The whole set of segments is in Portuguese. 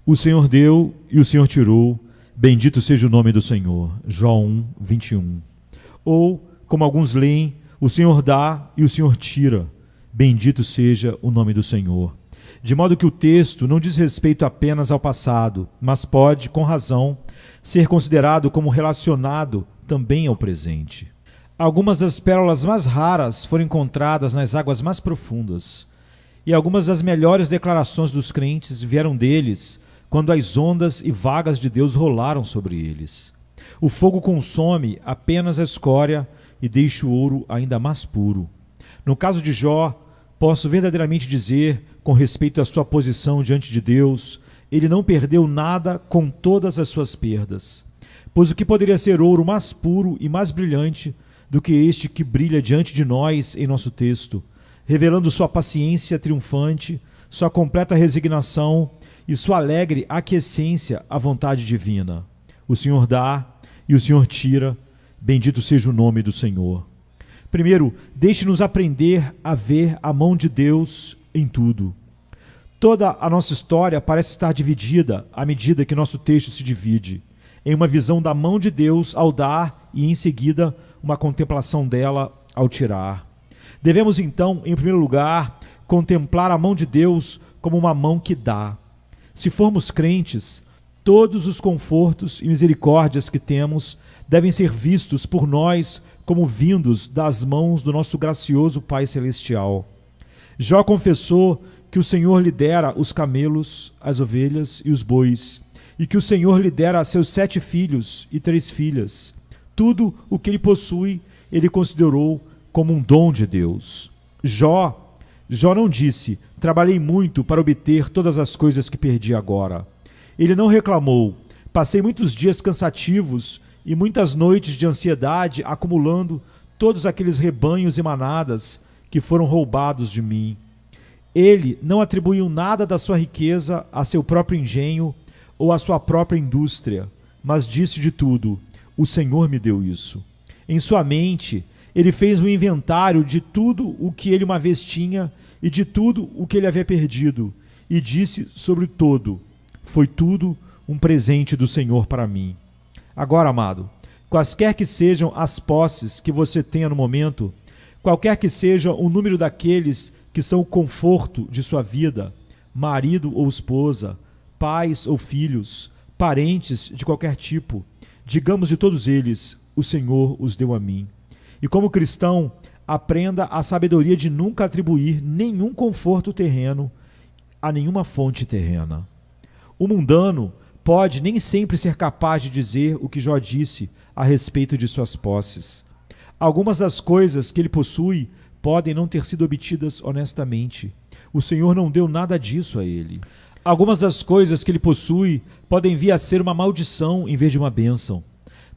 O Senhor deu e o Senhor tirou, bendito seja o nome do Senhor. Jó 1, 21. Ou, como alguns leem, o Senhor dá e o Senhor tira, bendito seja o nome do Senhor. De modo que o texto não diz respeito apenas ao passado, mas pode, com razão, ser considerado como relacionado também ao presente. Algumas das pérolas mais raras foram encontradas nas águas mais profundas, e algumas das melhores declarações dos crentes vieram deles quando as ondas e vagas de Deus rolaram sobre eles. O fogo consome apenas a escória e deixa o ouro ainda mais puro. No caso de Jó, posso verdadeiramente dizer, com respeito à sua posição diante de Deus, ele não perdeu nada com todas as suas perdas, pois o que poderia ser ouro mais puro e mais brilhante do que este que brilha diante de nós em nosso texto, revelando sua paciência triunfante, sua completa resignação e sua alegre aquiescência à vontade divina. O Senhor dá e o Senhor tira, bendito seja o nome do Senhor. Primeiro, deixe-nos aprender a ver a mão de Deus em tudo. Toda a nossa história parece estar dividida à medida que nosso texto se divide, em uma visão da mão de Deus ao dar e, em seguida, uma contemplação dela ao tirar. Devemos, então, em primeiro lugar, contemplar a mão de Deus como uma mão que dá. Se formos crentes, todos os confortos e misericórdias que temos devem ser vistos por nós como vindos das mãos do nosso gracioso Pai Celestial. Jó confessou que o Senhor lhe dera os camelos, as ovelhas e os bois, e que o Senhor lhe dera seus 7 filhos e 3 filhas. Tudo o que ele possui, ele considerou como um dom de Deus. Jó não disse, trabalhei muito para obter todas as coisas que perdi agora. Ele não reclamou, passei muitos dias cansativos e muitas noites de ansiedade acumulando todos aqueles rebanhos e manadas que foram roubados de mim. Ele não atribuiu nada da sua riqueza a seu próprio engenho ou à sua própria indústria, mas disse de tudo, o Senhor me deu isso. Em sua mente, ele fez um inventário de tudo o que ele uma vez tinha e de tudo o que ele havia perdido, e disse sobre todo, foi tudo um presente do Senhor para mim. Agora, amado, quaisquer que sejam as posses que você tenha no momento, qualquer que seja o número daqueles que são o conforto de sua vida, marido ou esposa, pais ou filhos, parentes de qualquer tipo, digamos de todos eles, o Senhor os deu a mim. E como cristão, aprenda a sabedoria de nunca atribuir nenhum conforto terreno a nenhuma fonte terrena. O mundano pode nem sempre ser capaz de dizer o que Jó disse a respeito de suas posses. Algumas das coisas que ele possui podem não ter sido obtidas honestamente. O Senhor não deu nada disso a ele. Algumas das coisas que ele possui podem vir a ser uma maldição em vez de uma bênção.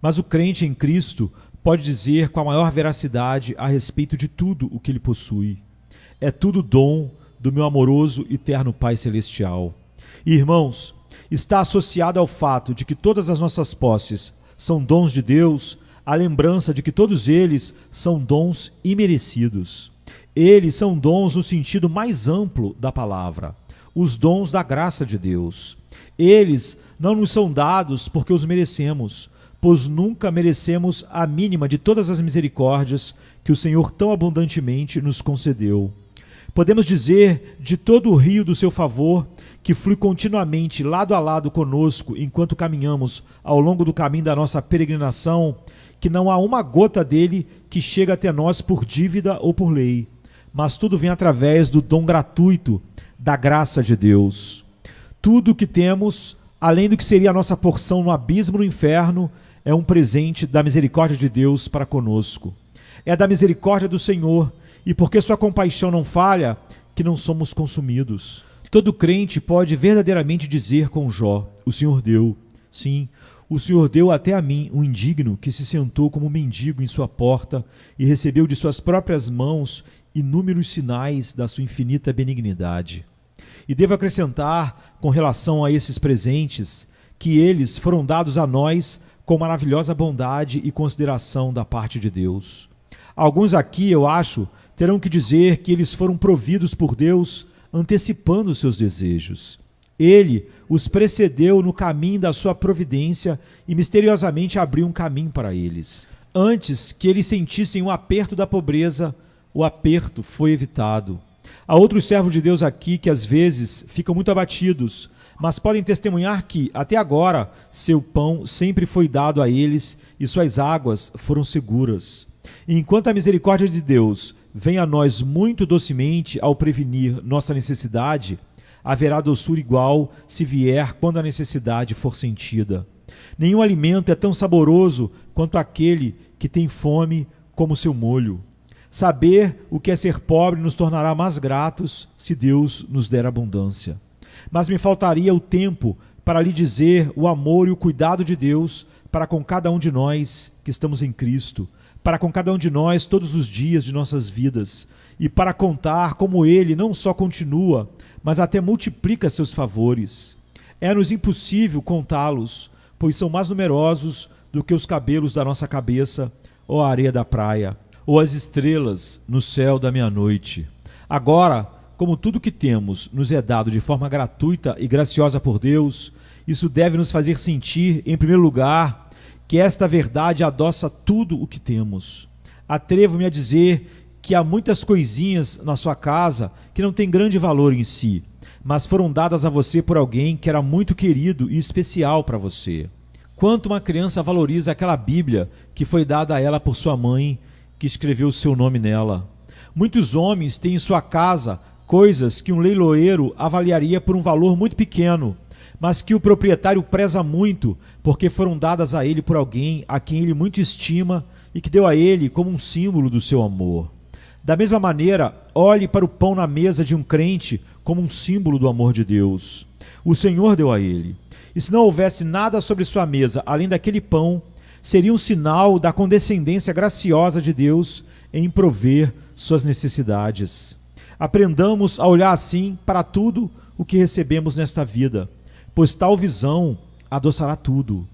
Mas o crente em Cristo pode dizer com a maior veracidade a respeito de tudo o que ele possui. É tudo dom do meu amoroso e eterno Pai Celestial. E, irmãos, está associado ao fato de que todas as nossas posses são dons de Deus, a lembrança de que todos eles são dons imerecidos. Eles são dons no sentido mais amplo da palavra, os dons da graça de Deus. Eles não nos são dados porque os merecemos, pois nunca merecemos a mínima de todas as misericórdias que o Senhor tão abundantemente nos concedeu. Podemos dizer de todo o rio do seu favor, que flui continuamente lado a lado conosco enquanto caminhamos ao longo do caminho da nossa peregrinação, que não há uma gota dele que chega até nós por dívida ou por lei, mas tudo vem através do dom gratuito da graça de Deus. Tudo o que temos, além do que seria a nossa porção no abismo do inferno, é um presente da misericórdia de Deus para conosco. É da misericórdia do Senhor, e porque sua compaixão não falha, que não somos consumidos. Todo crente pode verdadeiramente dizer com Jó, o Senhor deu. Sim, o Senhor deu até a mim, um indigno que se sentou como mendigo em sua porta e recebeu de suas próprias mãos inúmeros sinais da sua infinita benignidade. E devo acrescentar, com relação a esses presentes, que eles foram dados a nós com maravilhosa bondade e consideração da parte de Deus. Alguns aqui, eu acho, terão que dizer que eles foram providos por Deus antecipando seus desejos. Ele os precedeu no caminho da sua providência e misteriosamente abriu um caminho para eles. Antes que eles sentissem o aperto da pobreza, o aperto foi evitado. Há outros servos de Deus aqui que às vezes ficam muito abatidos, mas podem testemunhar que, até agora, seu pão sempre foi dado a eles e suas águas foram seguras. E enquanto a misericórdia de Deus vem a nós muito docemente ao prevenir nossa necessidade, haverá doçura igual se vier quando a necessidade for sentida. Nenhum alimento é tão saboroso quanto aquele que tem fome como seu molho. Saber o que é ser pobre nos tornará mais gratos se Deus nos der abundância. Mas me faltaria o tempo para lhe dizer o amor e o cuidado de Deus para com cada um de nós que estamos em Cristo, para com cada um de nós todos os dias de nossas vidas, e para contar como Ele não só continua, mas até multiplica seus favores. É-nos impossível contá-los, pois são mais numerosos do que os cabelos da nossa cabeça, ou a areia da praia, ou as estrelas no céu da meia-noite. Agora, como tudo que temos nos é dado de forma gratuita e graciosa por Deus, isso deve nos fazer sentir, em primeiro lugar, que esta verdade adoça tudo o que temos. Atrevo-me a dizer que há muitas coisinhas na sua casa que não têm grande valor em si, mas foram dadas a você por alguém que era muito querido e especial para você. Quanto uma criança valoriza aquela Bíblia que foi dada a ela por sua mãe, que escreveu o seu nome nela. Muitos homens têm em sua casa coisas que um leiloeiro avaliaria por um valor muito pequeno, mas que o proprietário preza muito, porque foram dadas a ele por alguém a quem ele muito estima e que deu a ele como um símbolo do seu amor. Da mesma maneira, olhe para o pão na mesa de um crente como um símbolo do amor de Deus. O Senhor deu a ele. E se não houvesse nada sobre sua mesa além daquele pão, seria um sinal da condescendência graciosa de Deus em prover suas necessidades. Aprendamos a olhar assim para tudo o que recebemos nesta vida, pois tal visão adoçará tudo.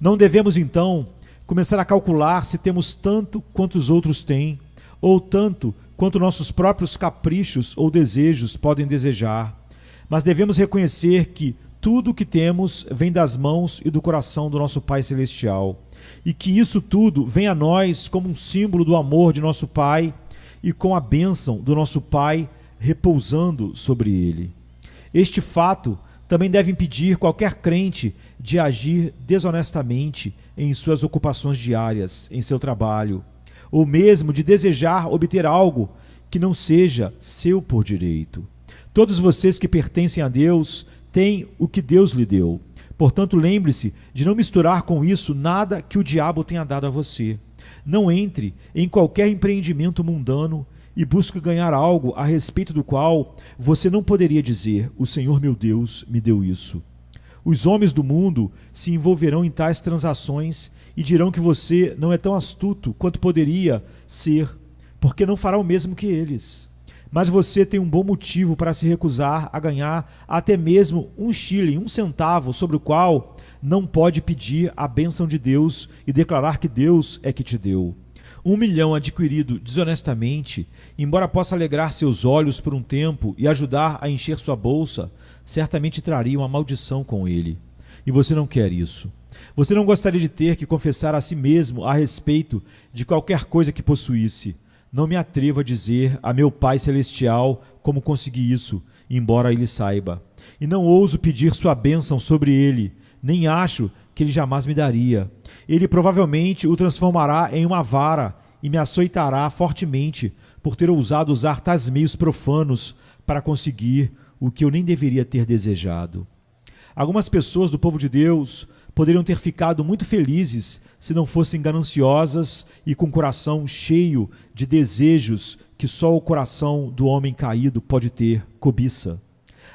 Não devemos, então, começar a calcular se temos tanto quanto os outros têm, ou tanto quanto nossos próprios caprichos ou desejos podem desejar, mas devemos reconhecer que tudo o que temos vem das mãos e do coração do nosso Pai Celestial, e que isso tudo vem a nós como um símbolo do amor de nosso Pai e com a bênção do nosso Pai repousando sobre ele. Este fato também deve impedir qualquer crente de agir desonestamente em suas ocupações diárias, em seu trabalho, ou mesmo de desejar obter algo que não seja seu por direito. Todos vocês que pertencem a Deus têm o que Deus lhe deu. Portanto, lembre-se de não misturar com isso nada que o diabo tenha dado a você. Não entre em qualquer empreendimento mundano e busque ganhar algo a respeito do qual você não poderia dizer: o Senhor meu Deus me deu isso. Os homens do mundo se envolverão em tais transações e dirão que você não é tão astuto quanto poderia ser, porque não fará o mesmo que eles. Mas você tem um bom motivo para se recusar a ganhar até mesmo um shilling, um centavo, sobre o qual não pode pedir a bênção de Deus e declarar que Deus é que te deu. 1 milhão adquirido desonestamente, embora possa alegrar seus olhos por um tempo e ajudar a encher sua bolsa, certamente traria uma maldição com ele. E você não quer isso. Você não gostaria de ter que confessar a si mesmo a respeito de qualquer coisa que possuísse. Não me atrevo a dizer a meu Pai Celestial como consegui isso, embora ele saiba. E não ouso pedir sua bênção sobre ele, nem acho que ele jamais me daria. Ele provavelmente o transformará em uma vara e me açoitará fortemente por ter ousado usar tais meios profanos para conseguir o que eu nem deveria ter desejado. Algumas pessoas do povo de Deus poderiam ter ficado muito felizes se não fossem gananciosas e com o coração cheio de desejos que só o coração do homem caído pode ter, cobiça.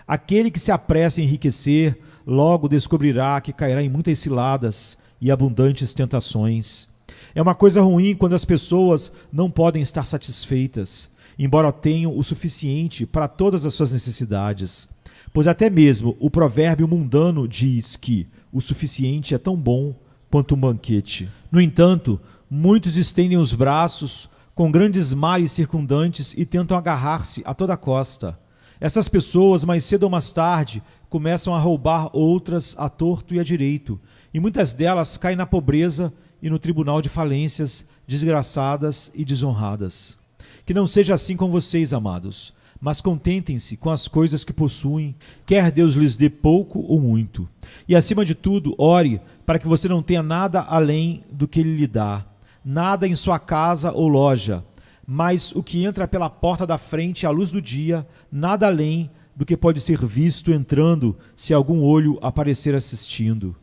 Aquele que se apressa em enriquecer logo descobrirá que cairá em muitas ciladas e abundantes tentações. É uma coisa ruim quando as pessoas não podem estar satisfeitas, embora tenham o suficiente para todas as suas necessidades. Pois até mesmo o provérbio mundano diz que o suficiente é tão bom quanto um banquete. No entanto, muitos estendem os braços com grandes mares circundantes e tentam agarrar-se a toda costa. Essas pessoas, mais cedo ou mais tarde, começam a roubar outras à torto e à direito, e muitas delas caem na pobreza e no tribunal de falências, desgraçadas e desonradas. Que não seja assim com vocês, amados, mas contentem-se com as coisas que possuem, quer Deus lhes dê pouco ou muito. E acima de tudo, ore para que você não tenha nada além do que Ele lhe dá, nada em sua casa ou loja, mas o que entra pela porta da frente à luz do dia, nada além do que pode ser visto entrando, se algum olho aparecer assistindo.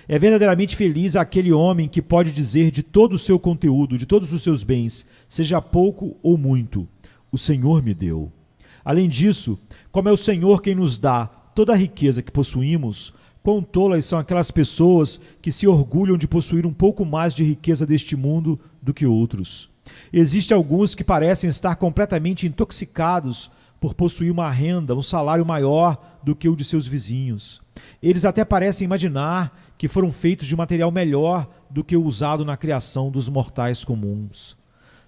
É verdadeiramente feliz aquele homem que pode dizer de todo o seu conteúdo, de todos os seus bens, seja pouco ou muito, o Senhor me deu. Além disso, como é o Senhor quem nos dá toda a riqueza que possuímos, quão tolas são aquelas pessoas que se orgulham de possuir um pouco mais de riqueza deste mundo do que outros. Existem alguns que parecem estar completamente intoxicados por possuir uma renda, um salário maior do que o de seus vizinhos. Eles até parecem imaginar que foram feitos de material melhor do que o usado na criação dos mortais comuns.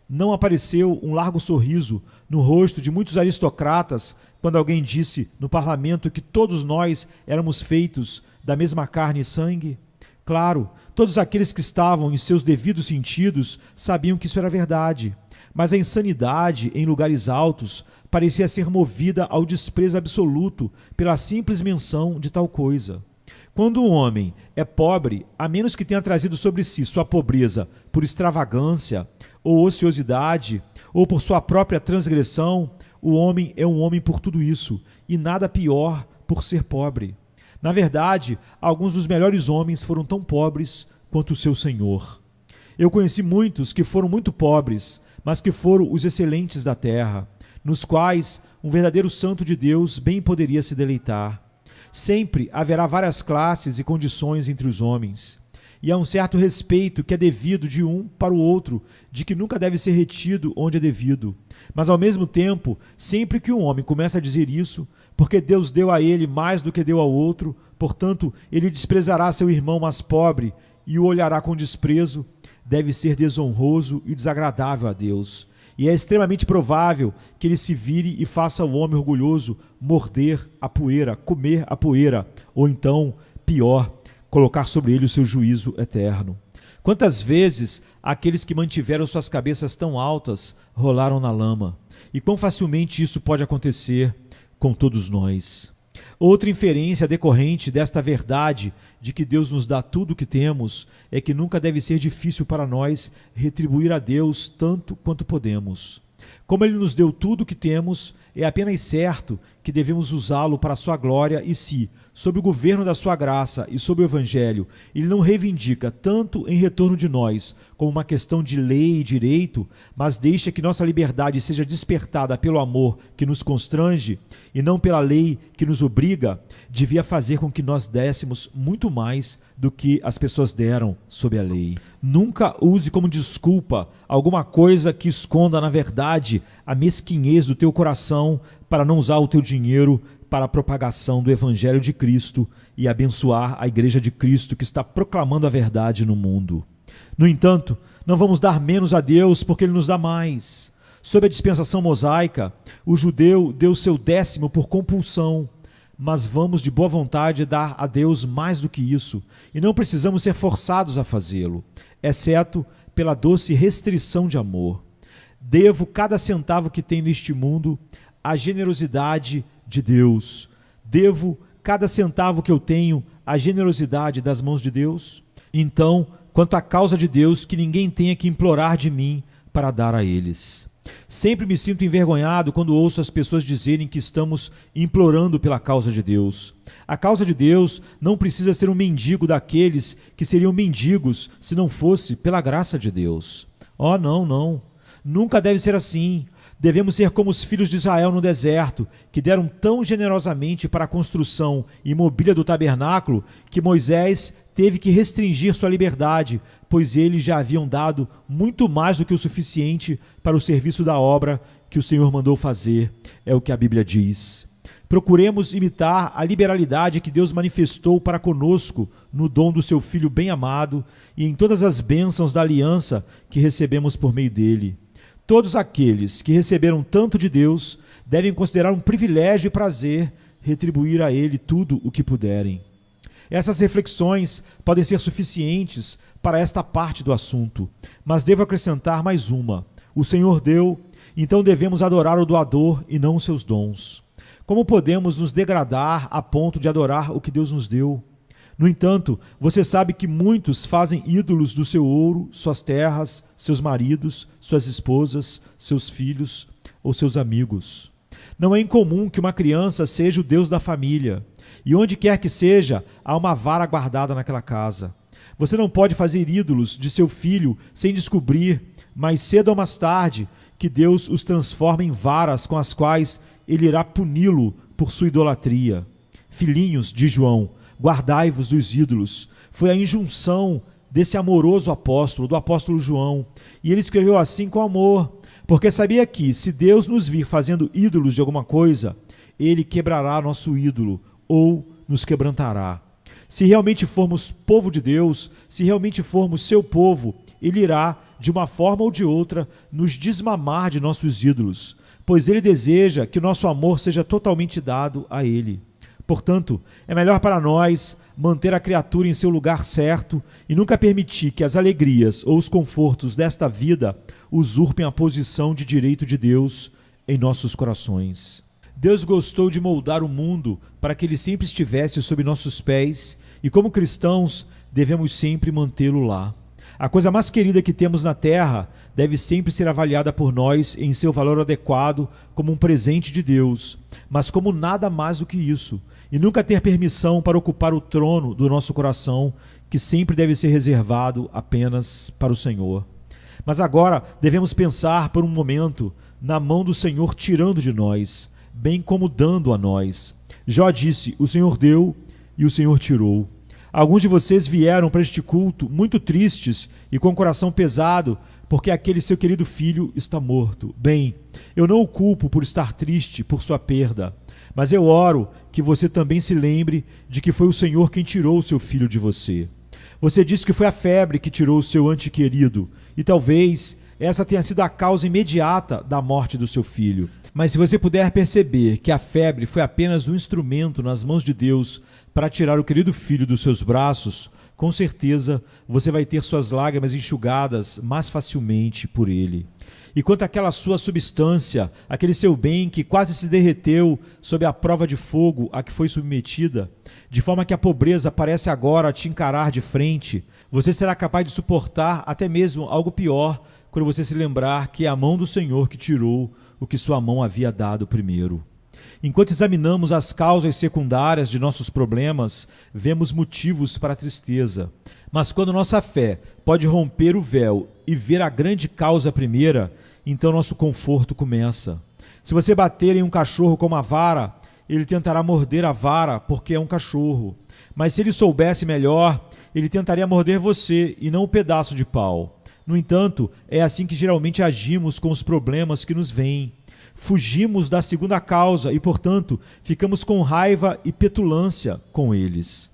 Não apareceu um largo sorriso no rosto de muitos aristocratas quando alguém disse no parlamento que todos nós éramos feitos da mesma carne e sangue? Claro, todos aqueles que estavam em seus devidos sentidos sabiam que isso era verdade, mas a insanidade em lugares altos parecia ser movida ao desprezo absoluto pela simples menção de tal coisa. Quando um homem é pobre, a menos que tenha trazido sobre si sua pobreza por extravagância ou ociosidade, ou por sua própria transgressão, o homem é um homem por tudo isso, e nada pior por ser pobre. Na verdade, alguns dos melhores homens foram tão pobres quanto o seu Senhor. Eu conheci muitos que foram muito pobres, mas que foram os excelentes da terra, nos quais um verdadeiro santo de Deus bem poderia se deleitar. Sempre haverá várias classes e condições entre os homens, e há um certo respeito que é devido de um para o outro, de que nunca deve ser retido onde é devido. Mas ao mesmo tempo, sempre que um homem começa a dizer isso, porque Deus deu a ele mais do que deu ao outro, portanto, ele desprezará seu irmão mais pobre e o olhará com desprezo, deve ser desonroso e desagradável a Deus. E é extremamente provável que ele se vire e faça o homem orgulhoso morder a poeira, comer a poeira, ou então, pior, colocar sobre ele o seu juízo eterno. Quantas vezes aqueles que mantiveram suas cabeças tão altas rolaram na lama? E quão facilmente isso pode acontecer com todos nós? Outra inferência decorrente desta verdade de que Deus nos dá tudo o que temos é que nunca deve ser difícil para nós retribuir a Deus tanto quanto podemos. Como Ele nos deu tudo o que temos, é apenas certo que devemos usá-lo para a sua glória e se, sob o governo da sua graça e sob o Evangelho, Ele não reivindica tanto em retorno de nós como uma questão de lei e direito, mas deixa que nossa liberdade seja despertada pelo amor que nos constrange e não pela lei que nos obriga, devia fazer com que nós dessemos muito mais do que as pessoas deram sob a lei. Nunca use como desculpa alguma coisa que esconda, na verdade, a mesquinhez do teu coração para não usar o teu dinheiro para a propagação do Evangelho de Cristo e abençoar a Igreja de Cristo que está proclamando a verdade no mundo. No entanto, não vamos dar menos a Deus porque Ele nos dá mais. Sob a dispensação mosaica, o judeu deu seu 10º por compulsão, mas vamos de boa vontade dar a Deus mais do que isso, e não precisamos ser forçados a fazê-lo, exceto pela doce restrição de amor. Devo cada centavo que tenho neste mundo à generosidade de Deus. Devo cada centavo que eu tenho à generosidade das mãos de Deus? Então, quanto à causa de Deus, que ninguém tenha que implorar de mim para dar a eles. Sempre me sinto envergonhado quando ouço as pessoas dizerem que estamos implorando pela causa de Deus. A causa de Deus não precisa ser um mendigo daqueles que seriam mendigos se não fosse pela graça de Deus. Oh, não. Nunca deve ser assim. Devemos ser como os filhos de Israel no deserto, que deram tão generosamente para a construção e mobília do tabernáculo que Moisés teve que restringir sua liberdade, pois eles já haviam dado muito mais do que o suficiente para o serviço da obra que o Senhor mandou fazer, é o que a Bíblia diz. Procuremos imitar a liberalidade que Deus manifestou para conosco no dom do seu Filho bem-amado e em todas as bênçãos da aliança que recebemos por meio dele. Todos aqueles que receberam tanto de Deus devem considerar um privilégio e prazer retribuir a ele tudo o que puderem. Essas reflexões podem ser suficientes para esta parte do assunto, mas devo acrescentar mais uma. O Senhor deu, então devemos adorar o doador e não os seus dons. Como podemos nos degradar a ponto de adorar o que Deus nos deu? No entanto, você sabe que muitos fazem ídolos do seu ouro, suas terras, seus maridos, suas esposas, seus filhos ou seus amigos. Não é incomum que uma criança seja o Deus da família, e onde quer que seja, há uma vara guardada naquela casa. Você não pode fazer ídolos de seu filho sem descobrir, mais cedo ou mais tarde, que Deus os transforma em varas com as quais ele irá puni-lo por sua idolatria. Filhinhos, diz João, guardai-vos dos ídolos. Foi a injunção desse amoroso apóstolo, do apóstolo João. E ele escreveu assim com amor, porque sabia que, se Deus nos vir fazendo ídolos de alguma coisa, ele quebrará nosso ídolo, ou nos quebrantará. Se realmente formos povo de Deus, se realmente formos seu povo, ele irá, de uma forma ou de outra, nos desmamar de nossos ídolos, pois ele deseja que o nosso amor seja totalmente dado a ele. Portanto, é melhor para nós manter a criatura em seu lugar certo e nunca permitir que as alegrias ou os confortos desta vida usurpem a posição de direito de Deus em nossos corações. Deus gostou de moldar o mundo para que ele sempre estivesse sob nossos pés e, como cristãos, devemos sempre mantê-lo lá. A coisa mais querida que temos na terra deve sempre ser avaliada por nós em seu valor adequado como um presente de Deus, mas como nada mais do que isso, e nunca ter permissão para ocupar o trono do nosso coração, que sempre deve ser reservado apenas para o Senhor. Mas agora devemos pensar por um momento na mão do Senhor tirando de nós, bem como dando a nós. Jó disse, o Senhor deu e o Senhor tirou. Alguns de vocês vieram para este culto muito tristes e com o coração pesado, porque aquele seu querido filho está morto. Bem, eu não o culpo por estar triste por sua perda, mas eu oro que você também se lembre de que foi o Senhor quem tirou o seu filho de você. Você disse que foi a febre que tirou o seu ente querido, e talvez essa tenha sido a causa imediata da morte do seu filho. Mas se você puder perceber que a febre foi apenas um instrumento nas mãos de Deus para tirar o querido filho dos seus braços, com certeza você vai ter suas lágrimas enxugadas mais facilmente por ele. E quanto àquela sua substância, aquele seu bem que quase se derreteu sob a prova de fogo a que foi submetida, de forma que a pobreza parece agora te encarar de frente, você será capaz de suportar até mesmo algo pior quando você se lembrar que é a mão do Senhor que tirou o que sua mão havia dado primeiro. Enquanto examinamos as causas secundárias de nossos problemas, vemos motivos para a tristeza. Mas quando nossa fé pode romper o véu e ver a grande causa primeira, então nosso conforto começa. Se você bater em um cachorro com uma vara, ele tentará morder a vara porque é um cachorro. Mas se ele soubesse melhor, ele tentaria morder você e não o pedaço de pau. No entanto, é assim que geralmente agimos com os problemas que nos vêm. Fugimos da segunda causa e, portanto, ficamos com raiva e petulância com eles.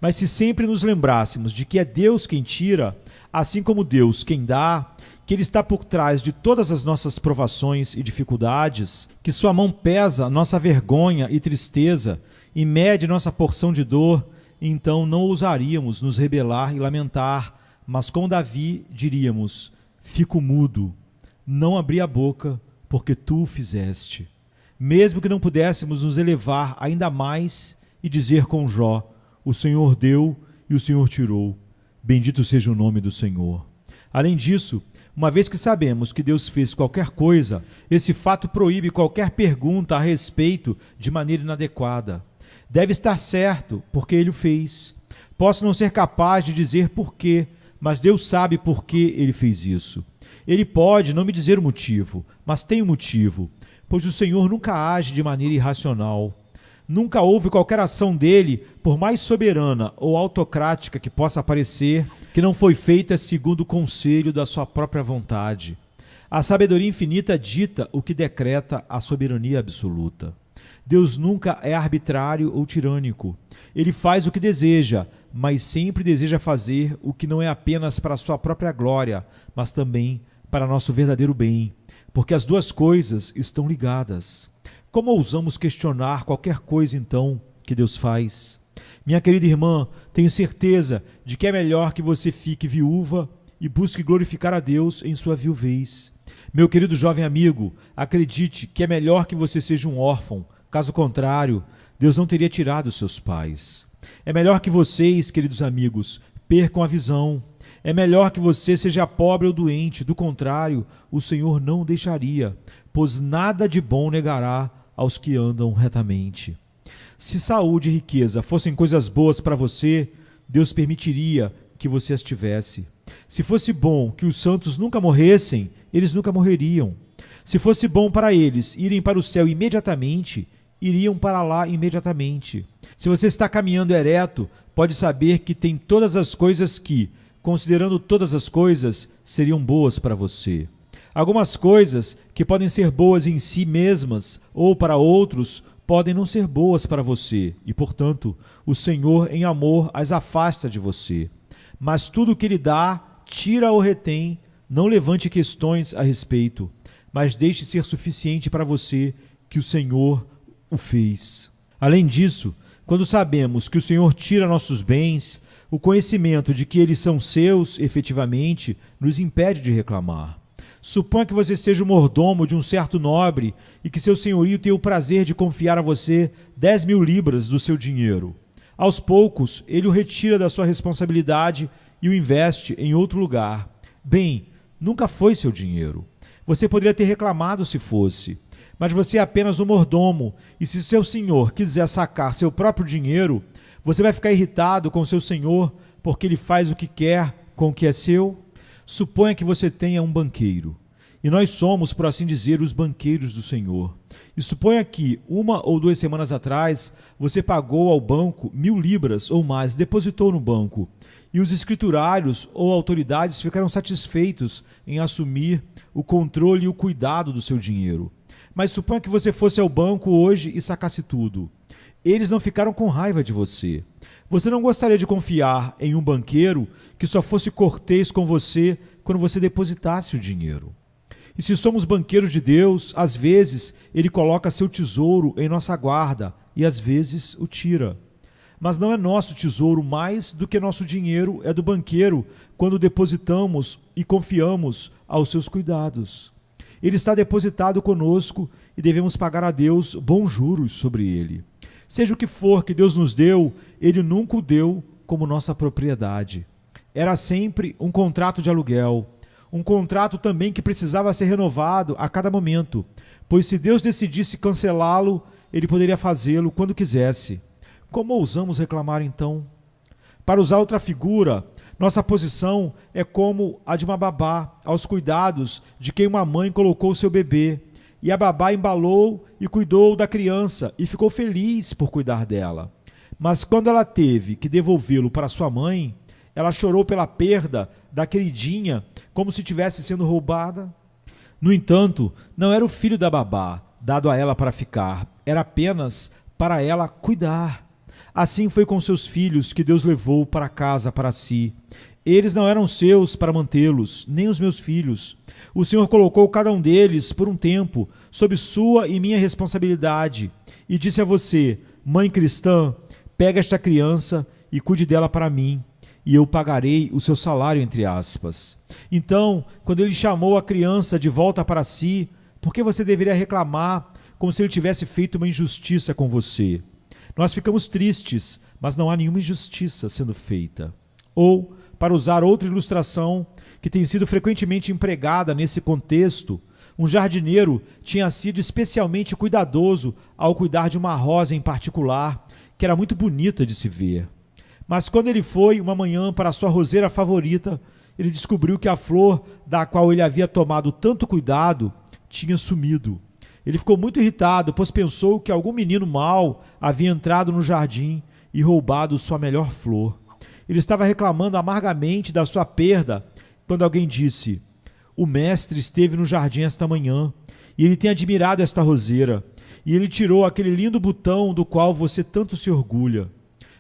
Mas se sempre nos lembrássemos de que é Deus quem tira, assim como Deus quem dá, que Ele está por trás de todas as nossas provações e dificuldades, que sua mão pesa nossa vergonha e tristeza e mede nossa porção de dor, então não ousaríamos nos rebelar e lamentar, mas com Davi diríamos, fico mudo, não abri a boca, porque tu o fizeste. Mesmo que não pudéssemos nos elevar ainda mais e dizer com Jó, o Senhor deu e o Senhor tirou. Bendito seja o nome do Senhor. Além disso, uma vez que sabemos que Deus fez qualquer coisa, esse fato proíbe qualquer pergunta a respeito de maneira inadequada. Deve estar certo, porque Ele o fez. Posso não ser capaz de dizer porquê, mas Deus sabe por que Ele fez isso. Ele pode não me dizer o motivo, mas tem um motivo, pois o Senhor nunca age de maneira irracional. Nunca houve qualquer ação dele, por mais soberana ou autocrática que possa parecer, que não foi feita segundo o conselho da sua própria vontade. A sabedoria infinita dita o que decreta a soberania absoluta. Deus nunca é arbitrário ou tirânico. Ele faz o que deseja, mas sempre deseja fazer o que não é apenas para a sua própria glória, mas também para nosso verdadeiro bem, porque as duas coisas estão ligadas. como ousamos questionar qualquer coisa então que Deus faz? Minha querida irmã, tenho certeza de que é melhor que você fique viúva e busque glorificar a Deus em sua viuvez. Meu querido jovem amigo, acredite que é melhor que você seja um órfão. Caso contrário, Deus não teria tirado seus pais. É melhor que vocês, queridos amigos, percam a visão. É melhor que você seja pobre ou doente. Do contrário, o Senhor não o deixaria, pois nada de bom negará aos que andam retamente. Se saúde e riqueza fossem coisas boas para você, Deus permitiria que você as tivesse. Se fosse bom que os santos nunca morressem, eles nunca morreriam. Se fosse bom para eles irem para o céu imediatamente, iriam para lá imediatamente. Se você está caminhando ereto, pode saber que tem todas as coisas que, considerando todas as coisas, seriam boas para você. Algumas coisas que podem ser boas em si mesmas ou para outros podem não ser boas para você e, portanto, o Senhor, em amor, as afasta de você. Mas tudo o que Ele dá, tira ou retém, não levante questões a respeito, mas deixe ser suficiente para você que o Senhor o fez. Além disso, quando sabemos que o Senhor tira nossos bens, o conhecimento de que eles são seus, efetivamente, nos impede de reclamar. Suponha que você seja o mordomo de um certo nobre e que seu senhorio tenha o prazer de confiar a você 10.000 libras do seu dinheiro. Aos poucos, ele o retira da sua responsabilidade e o investe em outro lugar. Bem, nunca foi seu dinheiro. Você poderia ter reclamado se fosse, mas você é apenas um mordomo e se seu senhor quiser sacar seu próprio dinheiro, você vai ficar irritado com seu senhor porque ele faz o que quer com o que é seu? Suponha que você tenha um banqueiro, e nós somos, por assim dizer, os banqueiros do Senhor. E suponha que, 1 ou 2 semanas atrás, você pagou ao banco 1.000 libras ou mais, depositou no banco, e os escriturários ou autoridades ficaram satisfeitos em assumir o controle e o cuidado do seu dinheiro. Mas suponha que você fosse ao banco hoje e sacasse tudo. Eles não ficaram com raiva de você. Você não gostaria de confiar em um banqueiro que só fosse cortês com você quando você depositasse o dinheiro. E se somos banqueiros de Deus, às vezes Ele coloca seu tesouro em nossa guarda e às vezes o tira. Mas não é nosso tesouro mais do que nosso dinheiro é do banqueiro quando depositamos e confiamos aos seus cuidados. Ele está depositado conosco e devemos pagar a Deus bons juros sobre ele. Seja o que for que Deus nos deu, Ele nunca o deu como nossa propriedade. Era sempre um contrato de aluguel, um contrato também que precisava ser renovado a cada momento, pois se Deus decidisse cancelá-lo, Ele poderia fazê-lo quando quisesse. Como ousamos reclamar então? Para usar outra figura, nossa posição é como a de uma babá aos cuidados de quem uma mãe colocou seu bebê. E a babá embalou e cuidou da criança e ficou feliz por cuidar dela. Mas quando ela teve que devolvê-lo para sua mãe, ela chorou pela perda da queridinha, como se tivesse sendo roubada. No entanto, não era o filho da babá, dado a ela para ficar, era apenas para ela cuidar. Assim foi com seus filhos que Deus levou para casa para si. Eles não eram seus para mantê-los, nem os meus filhos. O Senhor colocou cada um deles por um tempo, sob sua e minha responsabilidade, e disse a você, mãe cristã, pega esta criança e cuide dela para mim, e eu pagarei o seu salário, entre aspas. Então, quando ele chamou a criança de volta para si, por que você deveria reclamar como se ele tivesse feito uma injustiça com você? Nós ficamos tristes, mas não há nenhuma injustiça sendo feita. Ou, para usar outra ilustração que tem sido frequentemente empregada nesse contexto, um jardineiro tinha sido especialmente cuidadoso ao cuidar de uma rosa em particular, que era muito bonita de se ver. Mas quando ele foi uma manhã para a sua roseira favorita, ele descobriu que a flor da qual ele havia tomado tanto cuidado tinha sumido. Ele ficou muito irritado, pois pensou que algum menino mau havia entrado no jardim e roubado sua melhor flor. Ele estava reclamando amargamente da sua perda quando alguém disse: o mestre esteve no jardim esta manhã e ele tem admirado esta roseira e ele tirou aquele lindo botão do qual você tanto se orgulha.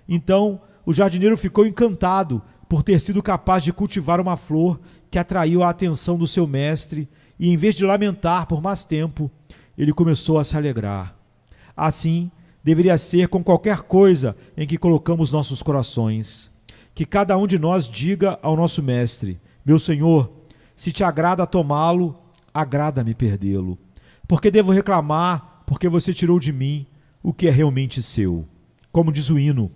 Então o jardineiro ficou encantado por ter sido capaz de cultivar uma flor que atraiu a atenção do seu mestre e, em vez de lamentar por mais tempo, ele começou a se alegrar. Assim, deveria ser com qualquer coisa em que colocamos nossos corações. Que cada um de nós diga ao nosso Mestre: meu Senhor, se te agrada tomá-lo, agrada-me perdê-lo. Porque devo reclamar, porque você tirou de mim o que é realmente seu. Como diz o hino: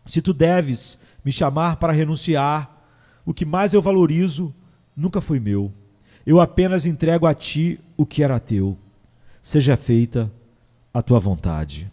se tu deves me chamar para renunciar, o que mais eu valorizo nunca foi meu. Eu apenas entrego a ti o que era teu. Seja feita a tua vontade.